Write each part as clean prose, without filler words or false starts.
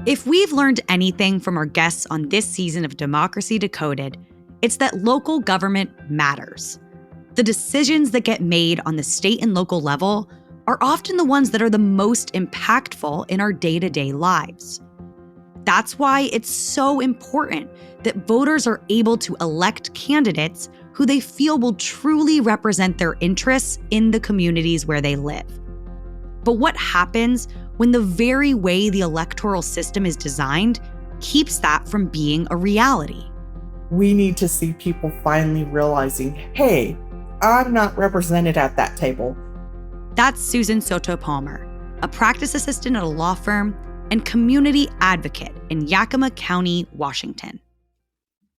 If we've learned anything from our guests on this season of Democracy Decoded, it's that local government matters. The decisions that get made on the state and local level are often the ones that are the most impactful in our day-to-day lives. That's why it's so important that voters are able to elect candidates who they feel will truly represent their interests in the communities where they live. But what happens when the very way the electoral system is designed keeps that from being a reality? We need to see people finally realizing, hey, I'm not represented at that table. That's Susan Soto Palmer, a practice assistant at a law firm and community advocate in Yakima County, Washington.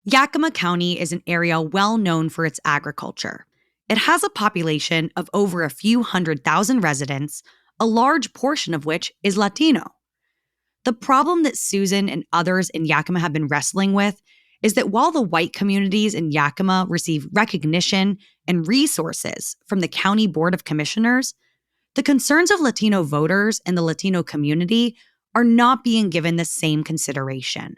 Yakima County is an area well known for its agriculture. It has a population of over a few 100,000 residents, a large portion of which is Latino. The problem that Susan and others in Yakima have been wrestling with is that while the white communities in Yakima receive recognition and resources from the County Board of Commissioners, the concerns of Latino voters and the Latino community are not being given the same consideration.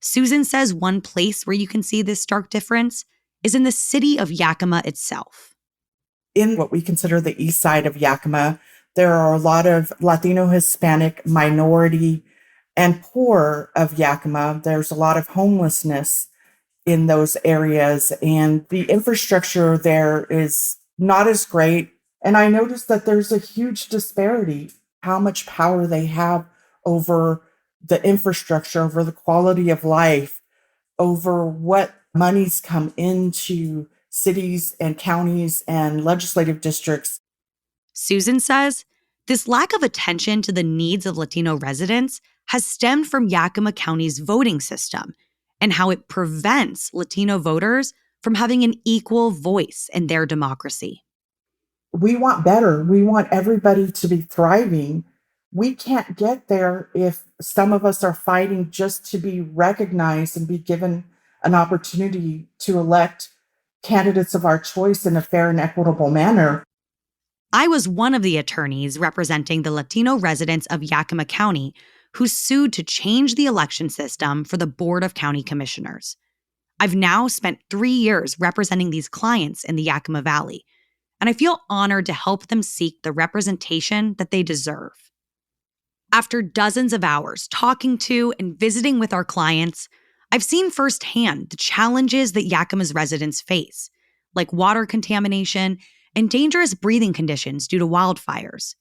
Susan says one place where you can see this stark difference is in the city of Yakima itself. In what we consider the east side of Yakima, there are a lot of Latino, Hispanic, minority, and poor of Yakima. There's a lot of homelessness in those areas, and the infrastructure there is not as great. And I noticed that there's a huge disparity, how much power they have over the infrastructure, over the quality of life, over what monies come into cities and counties and legislative districts. Susan says this lack of attention to the needs of Latino residents has stemmed from Yakima County's voting system and how it prevents Latino voters from having an equal voice in their democracy. We want better. We want everybody to be thriving. We can't get there if some of us are fighting just to be recognized and be given an opportunity to elect candidates of our choice in a fair and equitable manner. I was one of the attorneys representing the Latino residents of Yakima County who sued to change the election system for the Board of County Commissioners. I've now spent 3 years representing these clients in the Yakima Valley, and I feel honored to help them seek the representation that they deserve. After dozens of hours talking to and visiting with our clients, I've seen firsthand the challenges that Yakima's residents face, like water contamination and dangerous breathing conditions due to wildfires.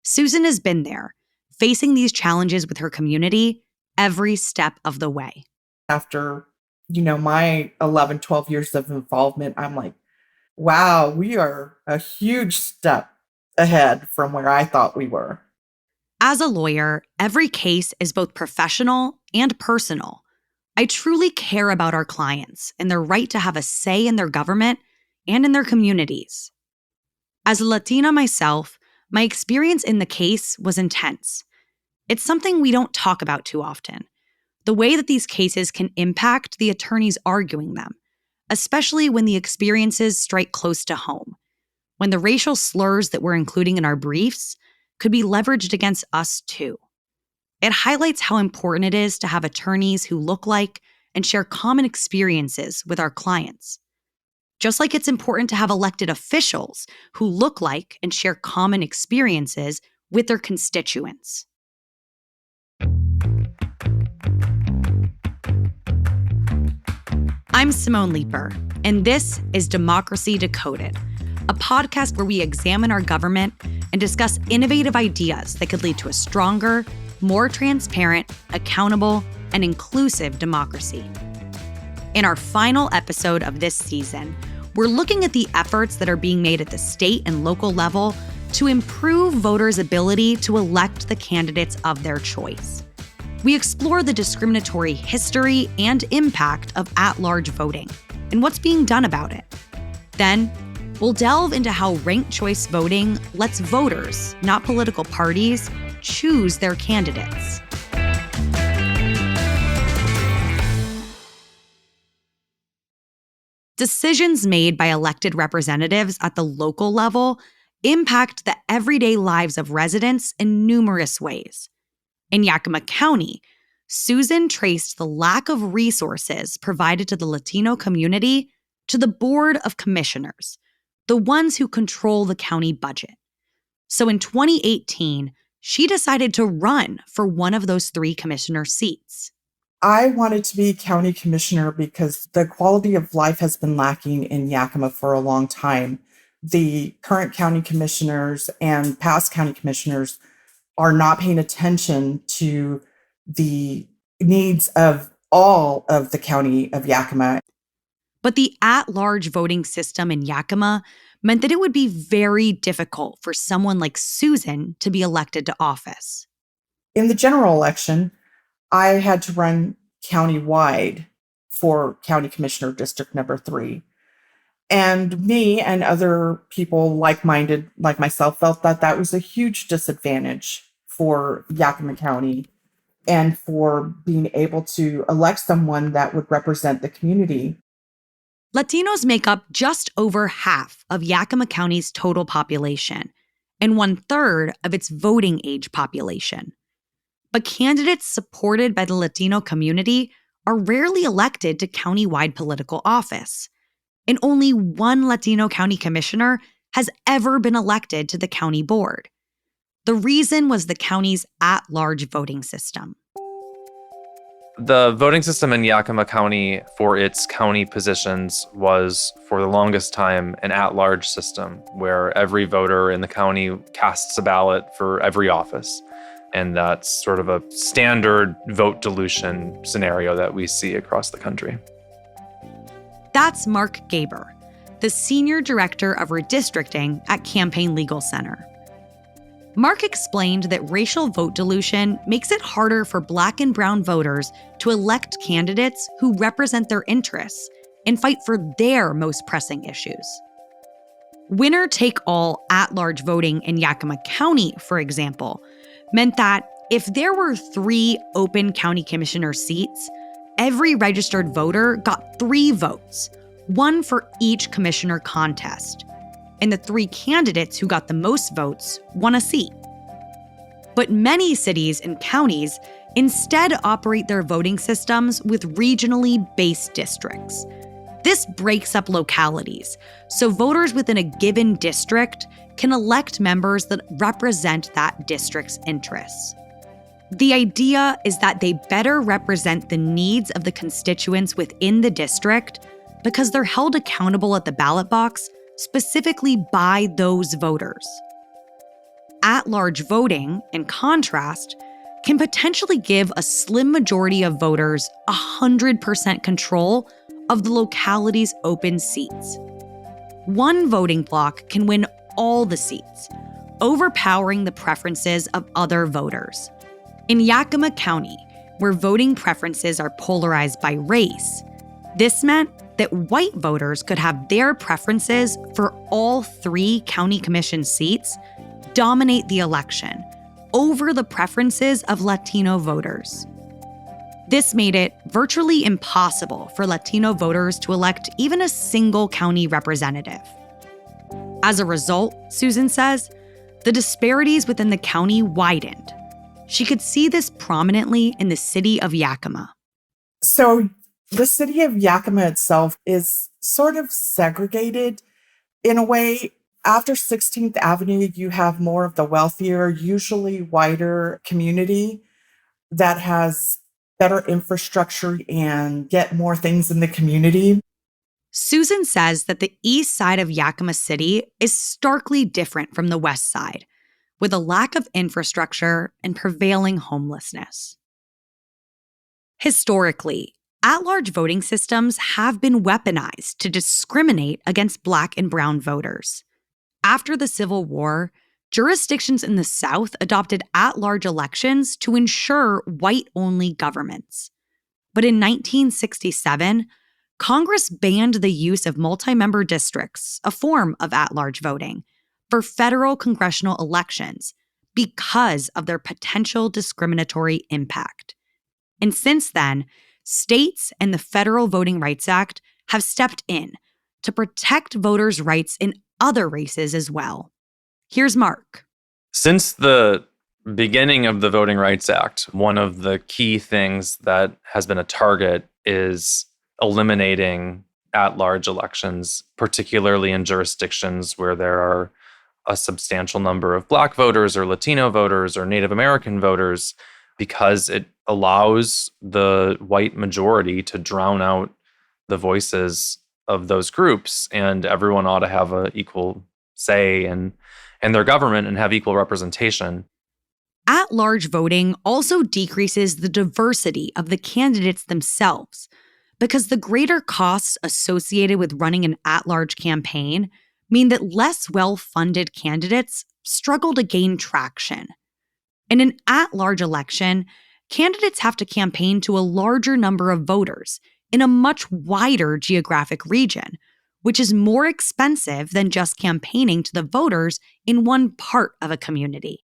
Susan has been there, facing these challenges with her community every step of the way. After, my 11, 12 years of involvement, I'm like, wow, we are a huge step ahead from where I thought we were. As a lawyer, every case is both professional and personal. I truly care about our clients and their right to have a say in their government and in their communities. As a Latina myself, my experience in the case was intense. It's something we don't talk about too often, the way that these cases can impact the attorneys arguing them, especially when the experiences strike close to home, when the racial slurs that we're including in our briefs could be leveraged against us too. It highlights how important it is to have attorneys who look like and share common experiences with our clients. Just like it's important to have elected officials who look like and share common experiences with their constituents. I'm Simone Leeper, and this is Democracy Decoded, a podcast where we examine our government and discuss innovative ideas that could lead to a stronger, more transparent, accountable, and inclusive democracy. In our final episode of this season, we're looking at the efforts that are being made at the state and local level to improve voters' ability to elect the candidates of their choice. We explore the discriminatory history and impact of at-large voting and what's being done about it. Then, we'll delve into how ranked choice voting lets voters, not political parties, choose their candidates. Decisions made by elected representatives at the local level impact the everyday lives of residents in numerous ways. In Yakima County, Susan traced the lack of resources provided to the Latino community to the Board of Commissioners, the ones who control the county budget. So in 2018, she decided to run for one of those 3 commissioner seats. I wanted to be county commissioner because the quality of life has been lacking in Yakima for a long time. The current county commissioners and past county commissioners are not paying attention to the needs of all of the county of Yakima. But the at-large voting system in Yakima meant that it would be very difficult for someone like Susan to be elected to office. In the general election, I had to run county-wide for County Commissioner District Number 3. And me and other people like-minded, like myself, felt that that was a huge disadvantage for Yakima County and for being able to elect someone that would represent the community. Latinos make up just over half of Yakima County's total population and 1/3 of its voting age population. But candidates supported by the Latino community are rarely elected to county-wide political office. And only one Latino county commissioner has ever been elected to the county board. The reason was the county's at-large voting system. The voting system in Yakima County for its county positions was, for the longest time, an at-large system where every voter in the county casts a ballot for every office. And that's sort of a standard vote dilution scenario that we see across the country. That's Mark Gaber, the Senior Director of Redistricting at Campaign Legal Center. Mark explained that racial vote dilution makes it harder for Black and brown voters to elect candidates who represent their interests and fight for their most pressing issues. Winner-take-all at-large voting in Yakima County, for example, meant that if there were 3 open county commissioner seats, every registered voter got 3 votes, 1 for each commissioner contest. And the 3 candidates who got the most votes won a seat. But many cities and counties instead operate their voting systems with regionally based districts. This breaks up localities, so voters within a given district can elect members that represent that district's interests. The idea is that they better represent the needs of the constituents within the district because they're held accountable at the ballot box specifically by those voters. At-large voting, in contrast, can potentially give a slim majority of voters 100% control of the locality's open seats. One voting bloc can win all the seats, overpowering the preferences of other voters. In Yakima County, where voting preferences are polarized by race, this meant that white voters could have their preferences for all 3 county commission seats dominate the election over the preferences of Latino voters. This made it virtually impossible for Latino voters to elect even a single county representative. As a result, Susan says, the disparities within the county widened. She could see this prominently in the city of Yakima. So the city of Yakima itself is sort of segregated in a way. After 16th Avenue, you have more of the wealthier, usually whiter community that has better infrastructure and get more things in the community. Susan says that the east side of Yakima City is starkly different from the west side, with a lack of infrastructure and prevailing homelessness. Historically, at-large voting systems have been weaponized to discriminate against Black and brown voters. After the Civil War, jurisdictions in the South adopted at-large elections to ensure white-only governments. But in 1967, Congress banned the use of multi-member districts, a form of at-large voting, for federal congressional elections because of their potential discriminatory impact. And since then, states and the Federal Voting Rights Act have stepped in to protect voters' rights in other races as well. Here's Mark. Since the beginning of the Voting Rights Act, one of the key things that has been a target is eliminating at-large elections, particularly in jurisdictions where there are a substantial number of Black voters or Latino voters or Native American voters, because it allows the white majority to drown out the voices of those groups, and everyone ought to have an equal say in their government and have equal representation. At-large voting also decreases the diversity of the candidates themselves, because the greater costs associated with running an at-large campaign mean that less well-funded candidates struggle to gain traction. In an at-large election, candidates have to campaign to a larger number of voters in a much wider geographic region, which is more expensive than just campaigning to the voters in one part of a community.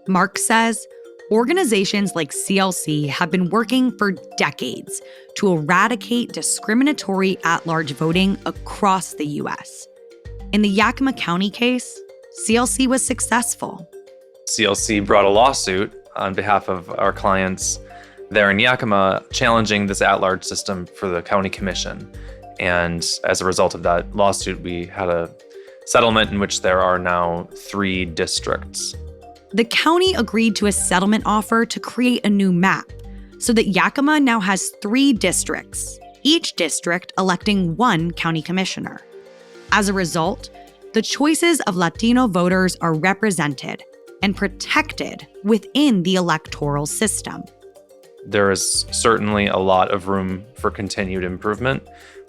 Mark says organizations like CLC have been working for decades to eradicate discriminatory at-large voting across the U.S. In the Yakima County case, CLC was successful. CLC brought a lawsuit on behalf of our clients there in Yakima, challenging this at-large system for the county commission. And as a result of that lawsuit, we had a settlement in which there are now 3 districts. The county agreed to a settlement offer to create a new map so that Yakima now has 3 districts, each district electing 1 county commissioner. As a result, the choices of Latino voters are represented and protected within the electoral system. There is certainly a lot of room for continued improvement,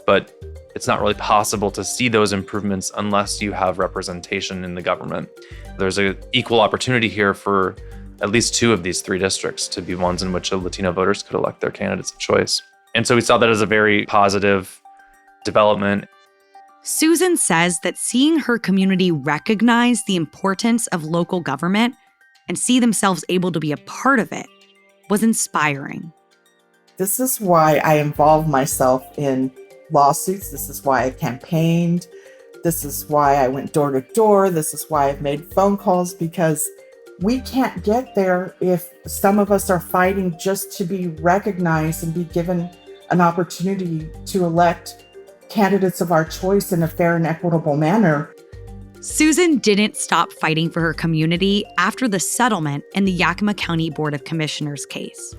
but it's not really possible to see those improvements unless you have representation in the government. There's an equal opportunity here for at least 2 of these 3 districts to be ones in which Latino voters could elect their candidates of choice. And so we saw that as a very positive development. Susan says that seeing her community recognize the importance of local government and see themselves able to be a part of it was inspiring. This is why I involved myself in lawsuits. This is why I campaigned. This is why I went door to door. This is why I've made phone calls, because we can't get there if some of us are fighting just to be recognized and be given an opportunity to elect candidates of our choice in a fair and equitable manner. Susan didn't stop fighting for her community after the settlement in the Yakima County Board of Commissioners case.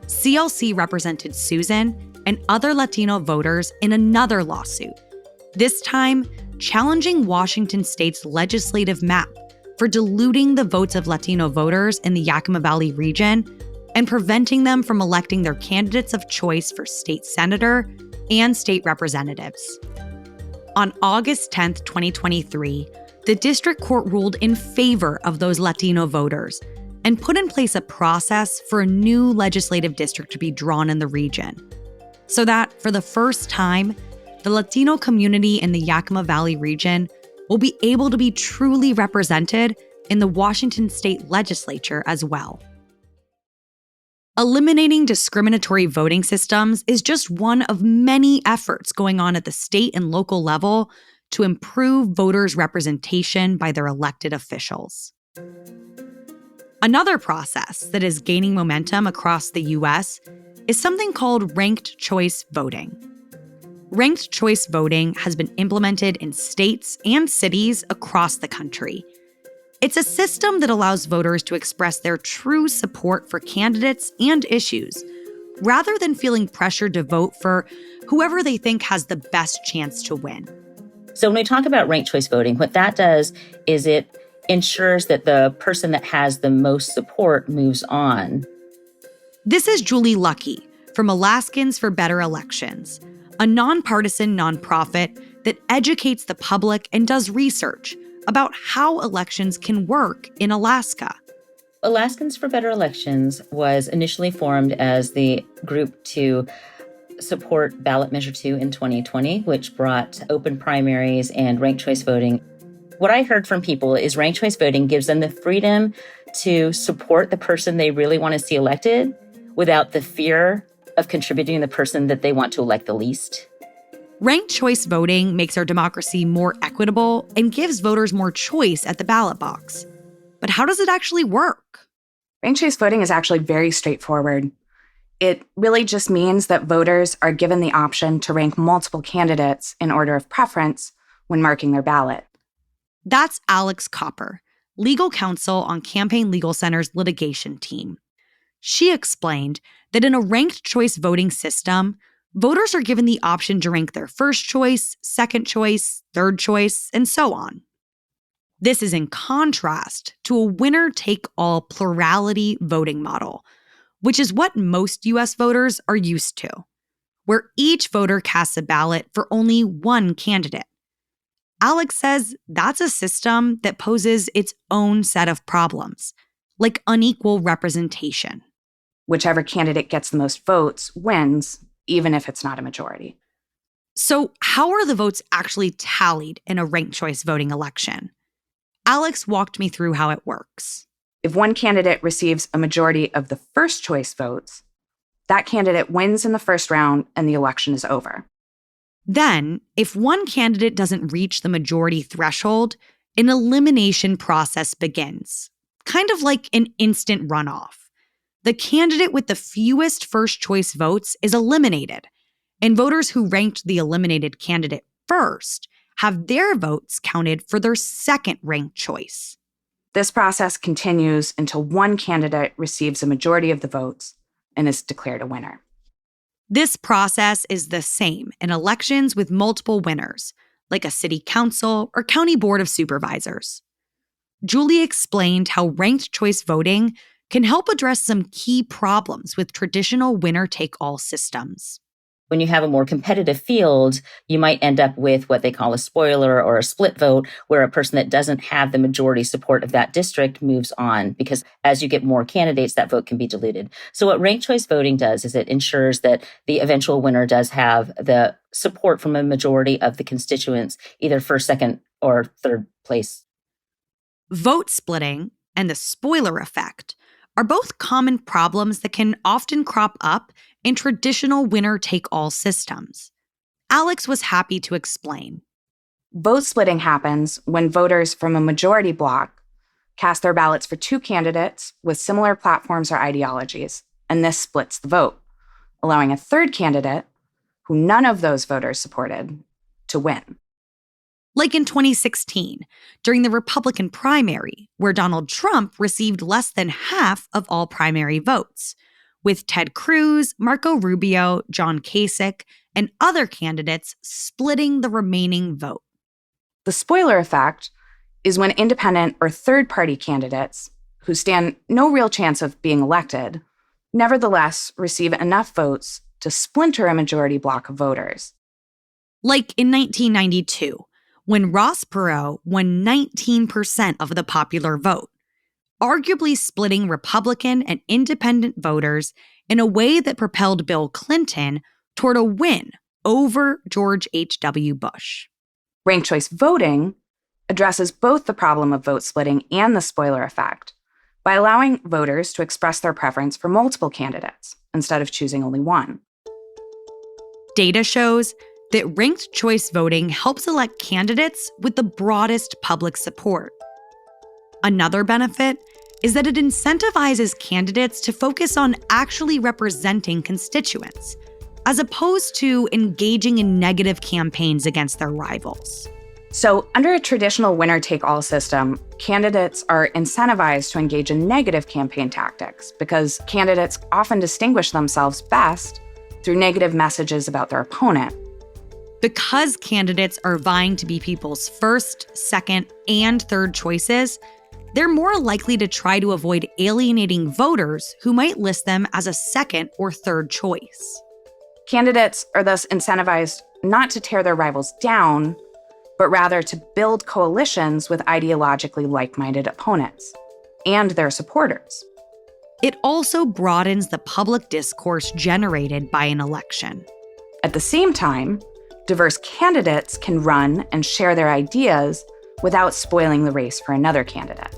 CLC represented Susan and other Latino voters in another lawsuit, this time challenging Washington State's legislative map for diluting the votes of Latino voters in the Yakima Valley region and preventing them from electing their candidates of choice for state senator and state representatives. On August 10, 2023, the district court ruled in favor of those Latino voters and put in place a process for a new legislative district to be drawn in the region, so that, for the first time, the Latino community in the Yakima Valley region will be able to be truly represented in the Washington State Legislature as well. Eliminating discriminatory voting systems is just one of many efforts going on at the state and local level to improve voters' representation by their elected officials. Another process that is gaining momentum across the U.S. is something called ranked choice voting. Ranked choice voting has been implemented in states and cities across the country. It's a system that allows voters to express their true support for candidates and issues, rather than feeling pressured to vote for whoever they think has the best chance to win. So when we talk about ranked choice voting, what that does is it ensures that the person that has the most support moves on. This is Julie Lucky from Alaskans for Better Elections, a nonpartisan nonprofit that educates the public and does research about how elections can work in Alaska. Alaskans for Better Elections was initially formed as the group to support ballot measure 2 in 2020, which brought open primaries and ranked choice voting. What I heard from people is ranked choice voting gives them the freedom to support the person they really want to see elected without the fear of contributing the person that they want to elect the least. Ranked choice voting makes our democracy more equitable and gives voters more choice at the ballot box. But how does it actually work? Ranked choice voting is actually very straightforward. It really just means that voters are given the option to rank multiple candidates in order of preference when marking their ballot. That's Alex Copper, legal counsel on Campaign Legal Center's litigation team. She explained that in a ranked choice voting system, voters are given the option to rank their first choice, second choice, third choice, and so on. This is in contrast to a winner-take-all plurality voting model, which is what most U.S. voters are used to, where each voter casts a ballot for only one candidate. Alex says that's a system that poses its own set of problems, like unequal representation. Whichever candidate gets the most votes wins, even if it's not a majority. So how are the votes actually tallied in a ranked choice voting election? Alex walked me through how it works. If one candidate receives a majority of the first choice votes, that candidate wins in the first round and the election is over. Then, if one candidate doesn't reach the majority threshold, an elimination process begins, kind of like an instant runoff. The candidate with the fewest first choice votes is eliminated, and voters who ranked the eliminated candidate first have their votes counted for their second ranked choice. This process continues until one candidate receives a majority of the votes and is declared a winner. This process is the same in elections with multiple winners, like a city council or county board of supervisors. Julie explained how ranked choice voting can help address some key problems with traditional winner-take-all systems. When you have a more competitive field, you might end up with what they call a spoiler or a split vote, where a person that doesn't have the majority support of that district moves on, because as you get more candidates, that vote can be diluted. So what ranked choice voting does is it ensures that the eventual winner does have the support from a majority of the constituents, either first, second, or third place. Vote splitting and the spoiler effect are both common problems that can often crop up in traditional winner-take-all systems. Alex was happy to explain. Vote splitting happens when voters from a majority bloc cast their ballots for two candidates with similar platforms or ideologies, and this splits the vote, allowing a third candidate, who none of those voters supported, to win. Like in 2016, during the Republican primary, where Donald Trump received less than half of all primary votes, with Ted Cruz, Marco Rubio, John Kasich, and other candidates splitting the remaining vote. The spoiler effect is when independent or third-party candidates, who stand no real chance of being elected, nevertheless receive enough votes to splinter a majority bloc of voters. Like in 1992, when Ross Perot won 19% of the popular vote, arguably splitting Republican and independent voters in a way that propelled Bill Clinton toward a win over George H.W. Bush. Ranked choice voting addresses both the problem of vote splitting and the spoiler effect by allowing voters to express their preference for multiple candidates instead of choosing only one. Data shows that ranked choice voting helps elect candidates with the broadest public support. Another benefit is that it incentivizes candidates to focus on actually representing constituents, as opposed to engaging in negative campaigns against their rivals. So, under a traditional winner-take-all system, candidates are incentivized to engage in negative campaign tactics because candidates often distinguish themselves best through negative messages about their opponent. Because candidates are vying to be people's first, second, and third choices, they're more likely to try to avoid alienating voters who might list them as a second or third choice. Candidates are thus incentivized not to tear their rivals down, but rather to build coalitions with ideologically like-minded opponents and their supporters. It also broadens the public discourse generated by an election. At the same time, diverse candidates can run and share their ideas without spoiling the race for another candidate.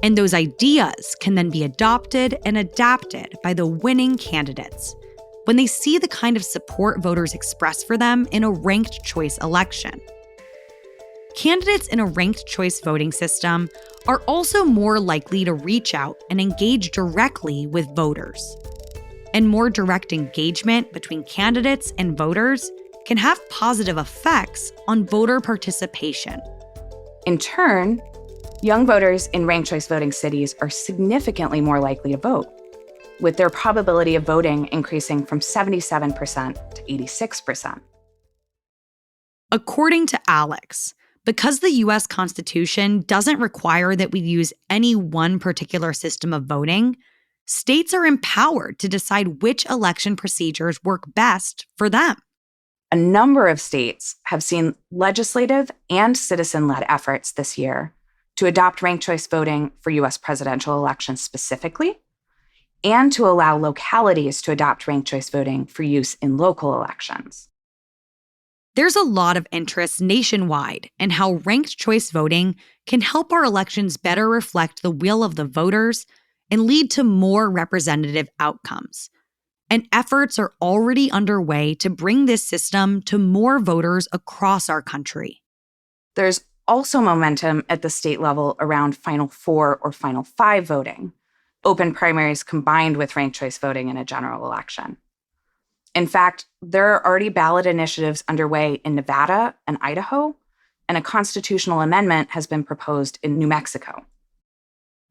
And those ideas can then be adopted and adapted by the winning candidates when they see the kind of support voters express for them in a ranked choice election. Candidates in a ranked choice voting system are also more likely to reach out and engage directly with voters. And more direct engagement between candidates and voters can have positive effects on voter participation. In turn, young voters in ranked choice voting cities are significantly more likely to vote, with their probability of voting increasing from 77% to 86%. According to Alex, because the U.S. Constitution doesn't require that we use any one particular system of voting, states are empowered to decide which election procedures work best for them. A number of states have seen legislative and citizen-led efforts this year to adopt ranked choice voting for U.S. presidential elections specifically, and to allow localities to adopt ranked choice voting for use in local elections. There's a lot of interest nationwide in how ranked choice voting can help our elections better reflect the will of the voters and lead to more representative outcomes. And efforts are already underway to bring this system to more voters across our country. There's also momentum at the state level around Final Four or Final Five voting, open primaries combined with ranked choice voting in a general election. In fact, there are already ballot initiatives underway in Nevada and Idaho, and a constitutional amendment has been proposed in New Mexico.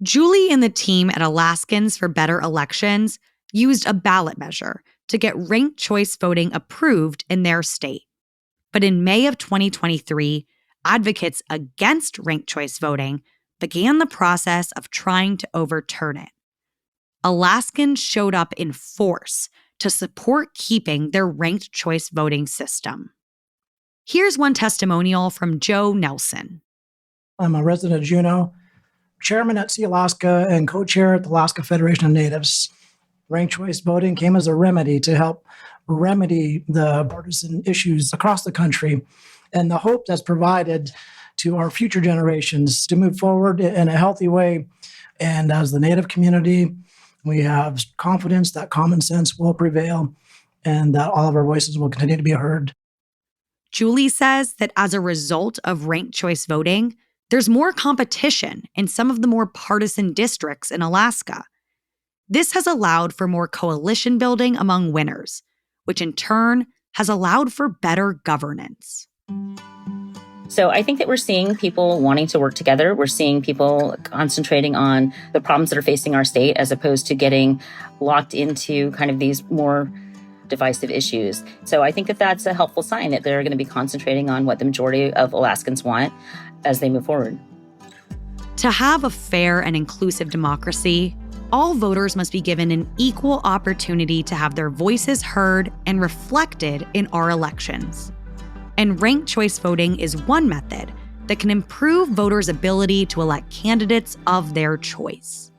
Julie and the team at Alaskans for Better Elections used a ballot measure to get ranked choice voting approved in their state. But in May of 2023, advocates against ranked choice voting began the process of trying to overturn it. Alaskans showed up in force to support keeping their ranked choice voting system. Here's one testimonial from Joe Nelson. I'm a resident of Juneau, chairman at Sea Alaska, and co-chair at the Alaska Federation of Natives. Ranked choice voting came as a remedy to help remedy the partisan issues across the country and the hope that's provided to our future generations to move forward in a healthy way. And as the Native community, we have confidence that common sense will prevail and that all of our voices will continue to be heard. Julie says that as a result of ranked choice voting, there's more competition in some of the more partisan districts in Alaska. This has allowed for more coalition building among winners, which in turn has allowed for better governance. So I think that we're seeing people wanting to work together. We're seeing people concentrating on the problems that are facing our state as opposed to getting locked into kind of these more divisive issues. So I think that that's a helpful sign that they're going to be concentrating on what the majority of Alaskans want as they move forward. To have a fair and inclusive democracy, all voters must be given an equal opportunity to have their voices heard and reflected in our elections. And ranked choice voting is one method that can improve voters' ability to elect candidates of their choice.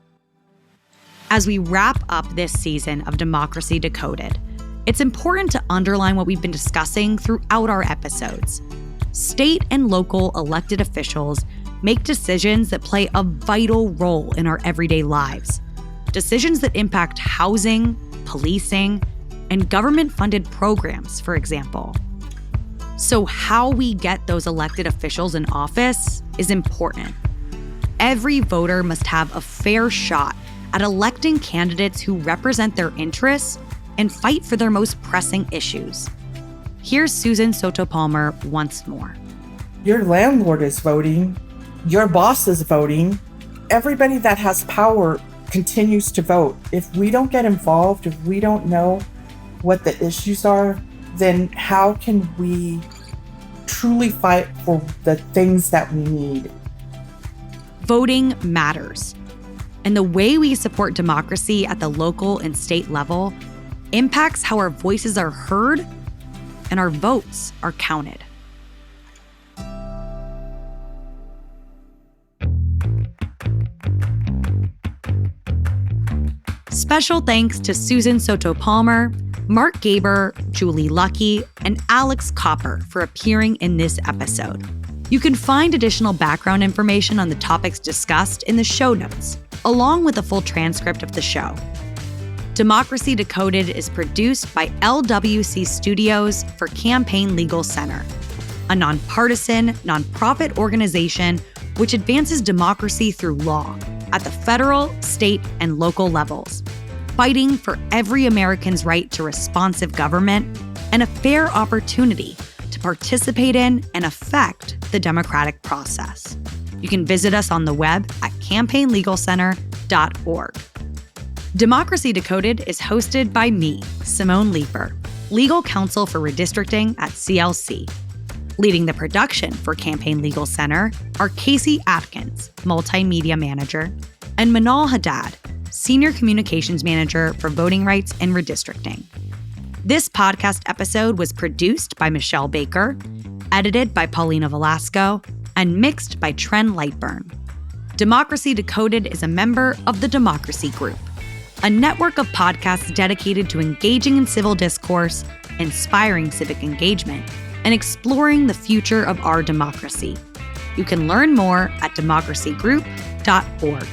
As we wrap up this season of Democracy Decoded, it's important to underline what we've been discussing throughout our episodes. State and local elected officials make decisions that play a vital role in our everyday lives. Decisions that impact housing, policing, and government-funded programs, for example. So how we get those elected officials in office is important. Every voter must have a fair shot at electing candidates who represent their interests and fight for their most pressing issues. Here's Susan Soto-Palmer once more. Your landlord is voting. Your boss is voting. Everybody that has power continues to vote. If we don't get involved, if we don't know what the issues are, then how can we truly fight for the things that we need? Voting matters. And the way we support democracy at the local and state level impacts how our voices are heard and our votes are counted. Special thanks to Susan Soto-Palmer, Mark Gaber, Julie Lucky, and Alex Copper for appearing in this episode. You can find additional background information on the topics discussed in the show notes, along with a full transcript of the show. Democracy Decoded is produced by LWC Studios for Campaign Legal Center. a nonpartisan, nonprofit organization which advances democracy through law at the federal, state, and local levels, fighting for every American's right to responsive government and a fair opportunity to participate in and affect the democratic process. You can visit us on the web at campaignlegalcenter.org. Democracy Decoded is hosted by me, Simone Leeper, legal counsel for redistricting at CLC. Leading the production for Campaign Legal Center are Casey Atkins, multimedia manager, and Manal Haddad, senior communications manager for voting rights and redistricting. This podcast episode was produced by Michelle Baker, edited by Paulina Velasco, and mixed by Tren Lightburn. Democracy Decoded is a member of the Democracy Group, a network of podcasts dedicated to engaging in civil discourse, inspiring civic engagement, and exploring the future of our democracy. You can learn more at democracygroup.org.